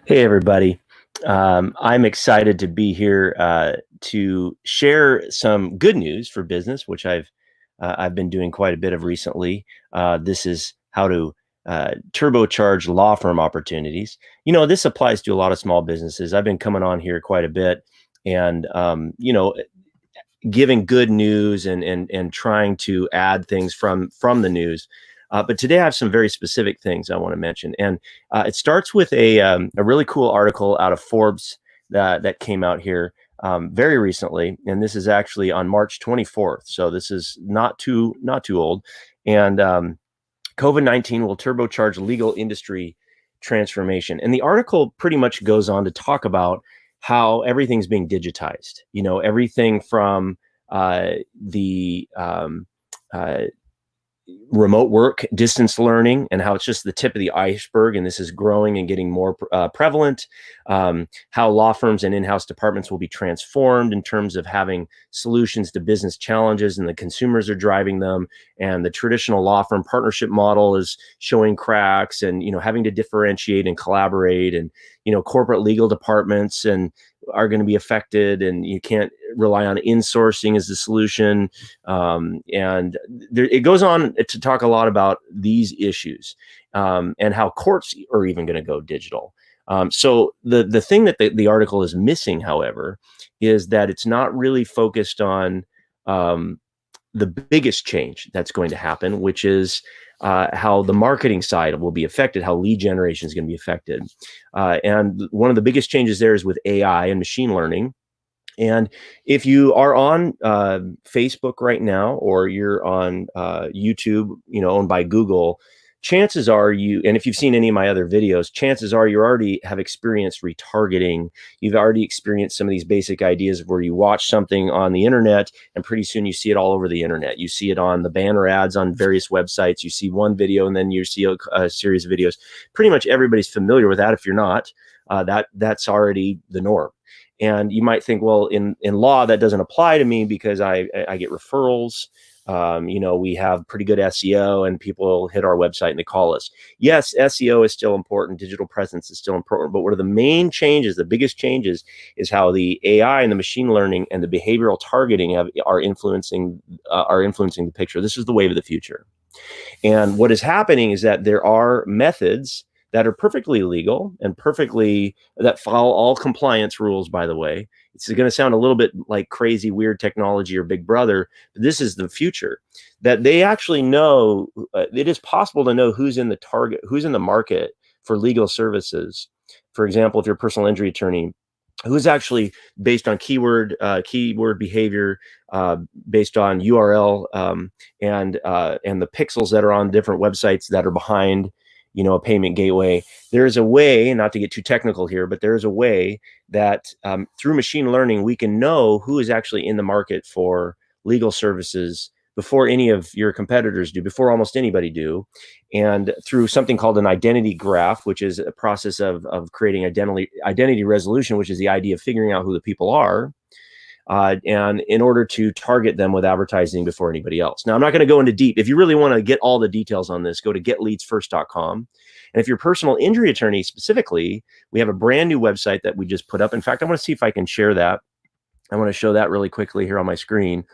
Hey, everybody. I'm excited to be here to share some good news for business, which I've been doing quite a bit of recently. This is how to turbocharge law firm opportunities. This applies to a lot of small businesses. I've been coming on here quite a bit, and giving good news and trying to add things from the news. But today I have some very specific things I want to mention, and it starts with a really cool article out of Forbes that came out here very recently, and this is actually on March 24th. So this is not too old, and COVID-19 will turbocharge legal industry transformation. And the article pretty much goes on to talk about how everything's being digitized. Everything from the uh, remote work, distance learning, and how it's just the tip of the iceberg, and this is growing and getting more prevalent. How law firms and in-house departments will be transformed in terms of having solutions to business challenges, and the consumers are driving them. And the traditional law firm partnership model is showing cracks, and having to differentiate and collaborate, and corporate legal departments and are going to be affected, and you can't rely on insourcing as the solution. And it goes on to talk a lot about these issues, and how courts are even going to go digital. So the thing that the article is missing, however, is that it's not really focused on the biggest change that's going to happen, which is how the marketing side will be affected, how lead generation is going to be affected. And one of the biggest changes there is with AI and machine learning. And if you are on Facebook right now, or you're on YouTube, owned by Google, chances are and if you've seen any of my other videos, chances are you already have experienced retargeting. You've already experienced some of these basic ideas of where you watch something on the internet, and pretty soon you see it all over the internet. You see it on the banner ads on various websites. You see one video, and then you see a series of videos. Pretty much everybody's familiar with that. If you're not, that's already the norm. And you might think, well, in law, that doesn't apply to me because I get referrals. We have pretty good SEO, and people hit our website and they call us. Yes, SEO is still important. Digital presence is still important. But one of the main changes, the biggest changes, is how the AI and the machine learning and the behavioral targeting are influencing the picture. This is the wave of the future. And what is happening is that there are methods that are perfectly legal and that follow all compliance rules, by the way. It's going to sound a little bit like crazy, weird technology or Big Brother, but this is the future. That they actually know, it is possible to know who's in the market for legal services. For example, if you're a personal injury attorney, who's actually based on keyword behavior, based on URL, and the pixels that are on different websites that are behind a payment gateway. There is a way, not to get too technical here, but there is a way that through machine learning, we can know who is actually in the market for legal services before any of your competitors do, before almost anybody do. And through something called an identity graph, which is a process of creating identity resolution, which is the idea of figuring out who the people are, and in order to target them with advertising before anybody else. Now, I'm not going to go into deep. If you really want to get all the details on this, go to getleadsfirst.com. And if you're a personal injury attorney specifically, we have a brand new website that we just put up. In fact, I want to see if I can share that. I want to show that really quickly here on my screen.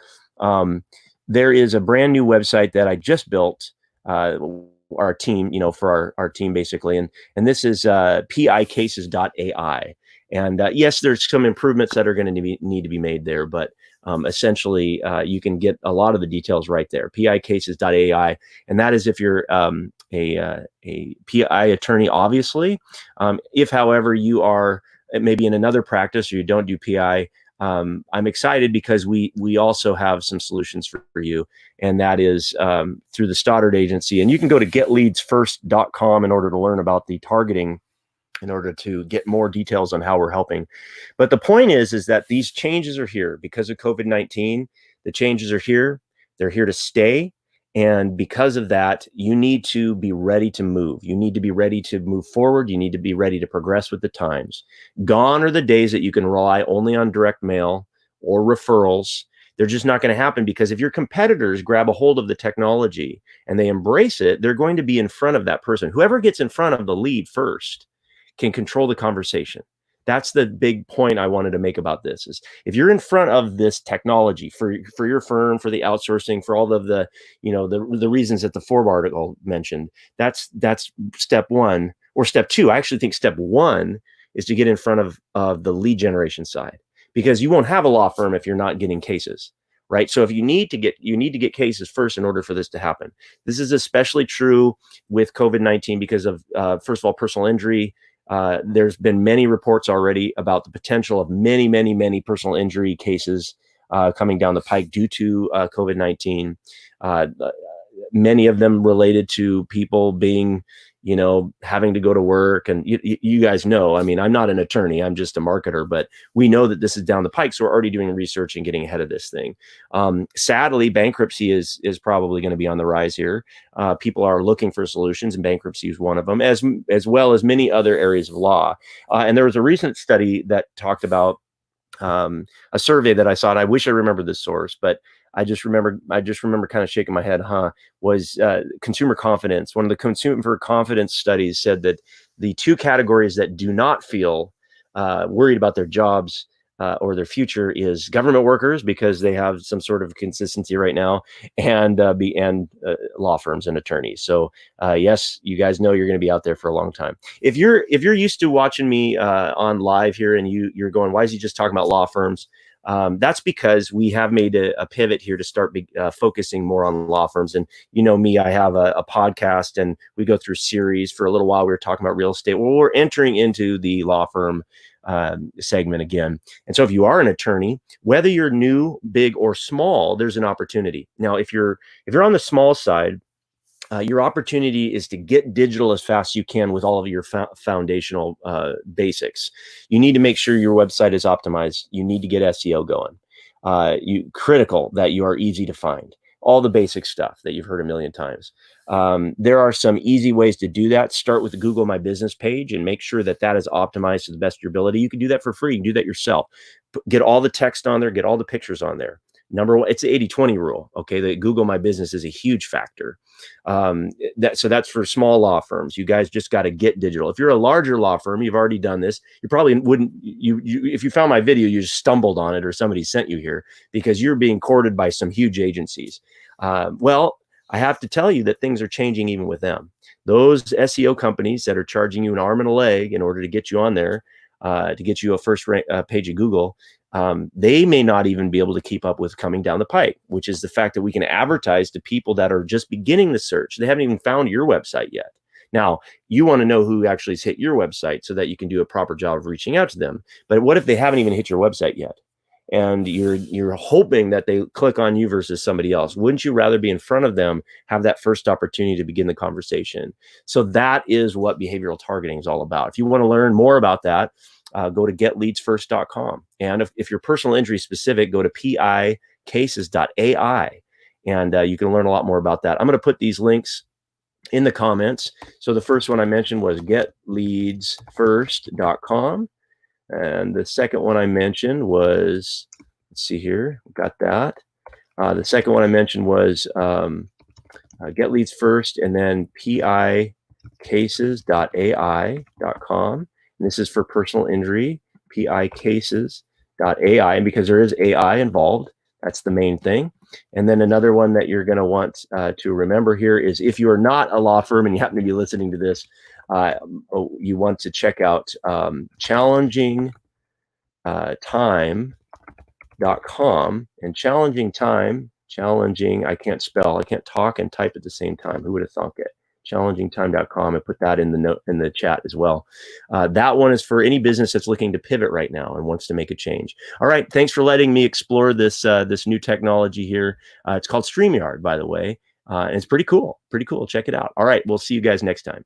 There is a brand new website that I just built, our team, for our team basically. And this is picases.ai. And yes, there's some improvements that are going to need to be made there, but essentially you can get a lot of the details right there. picases.ai, and that is if you're a PI attorney, obviously. If, however, you are maybe in another practice or you don't do PI, I'm excited because we also have some solutions for you, and that is through the Stoddard Agency. And you can go to getleadsfirst.com in order to learn about the targeting, in order to get more details on how we're helping. But the point is that these changes are here because of COVID-19. The changes are here. They're here to stay. And because of that, you need to be ready to move. You need to be ready to move forward. You need to be ready to progress with the times. Gone are the days that you can rely only on direct mail or referrals. They're just not going to happen, because if your competitors grab a hold of the technology and they embrace it, they're going to be in front of that person. Whoever gets in front of the lead first can control the conversation. That's the big point I wanted to make about this is if you're in front of this technology for your firm, for the outsourcing, for all of the, the reasons that the Forbes article mentioned, that's step one or step two. I actually think step one is to get in front of the lead generation side, because you won't have a law firm if you're not getting cases, right? So if you need to get cases first in order for this to happen. This is especially true with COVID-19 because of, first of all, personal injury. There's been many reports already about the potential of many, many, many personal injury cases coming down the pike due to COVID-19. Many of them related to people being, having to go to work. And you guys know, I mean, I'm not an attorney, I'm just a marketer, but we know that this is down the pike. So we're already doing research and getting ahead of this thing. Sadly, bankruptcy is probably going to be on the rise here. People are looking for solutions, and bankruptcy is one of them, as well as many other areas of law. And there was a recent study that talked about a survey that I saw, and I wish I remembered the source, but I just remember kind of shaking my head, was consumer confidence. One of the consumer confidence studies said that the two categories that do not feel worried about their jobs or their future is government workers, because they have some sort of consistency right now, and law firms and attorneys. So yes, you guys know you're going to be out there for a long time. If you're used to watching me on live here and you're going, why is he just talking about law firms? That's because we have made a pivot here to start focusing more on law firms. And you know me, I have a podcast, and we go through series. For a little while we were talking about real estate. Well, we're entering into the law firm segment again. And so if you are an attorney, whether you're new, big, or small, there's an opportunity. Now, if you're on the small side, your opportunity is to get digital as fast as you can with all of your foundational basics. You need to make sure your website is optimized. You need to get SEO going. Critical that you are easy to find. All the basic stuff that you've heard a million times. There are some easy ways to do that. Start with the Google My Business page and make sure that is optimized to the best of your ability. You can do that for free. You can do that yourself. Get all the text on there. Get all the pictures on there. Number one, it's the 80-20 rule. Okay, the Google My Business is a huge factor. So that's for small law firms. You guys just got to get digital. If you're a larger law firm, you've already done this. You probably wouldn't. If you found my video, you just stumbled on it, or somebody sent you here because you're being courted by some huge agencies. Well, I have to tell you that things are changing even with them. Those SEO companies that are charging you an arm and a leg in order to get you on there, to get you a first page of Google. They may not even be able to keep up with coming down the pike, which is the fact that we can advertise to people that are just beginning the search. They haven't even found your website yet. Now, you want to know who actually has hit your website so that you can do a proper job of reaching out to them. But what if they haven't even hit your website yet? And you're hoping that they click on you versus somebody else? Wouldn't you rather be in front of them, have that first opportunity to begin the conversation? So that is what behavioral targeting is all about. If you want to learn more about that, go to getleadsfirst.com. And if you're personal injury specific, go to picases.ai, and you can learn a lot more about that. I'm going to put these links in the comments. So the first one I mentioned was getleadsfirst.com. And the second one I mentioned was, let's see here, we got that. The second one I mentioned was Get Leads First, and then picases.ai.com. And this is for personal injury, picases.ai. And because there is AI involved, that's the main thing. And then another one that you're going to want to remember here is, if you are not a law firm and you happen to be listening to this, you want to check out challengingtime.com. And challenging, I can't spell, I can't talk and type at the same time. Who would have thunk it? challengingtime.com, and put that in the note in the chat as well. That one is for any business that's looking to pivot right now and wants to make a change. All right, thanks for letting me explore this this new technology here. It's called StreamYard, by the way, and it's pretty cool. Check it out. All right, we'll see you guys next time.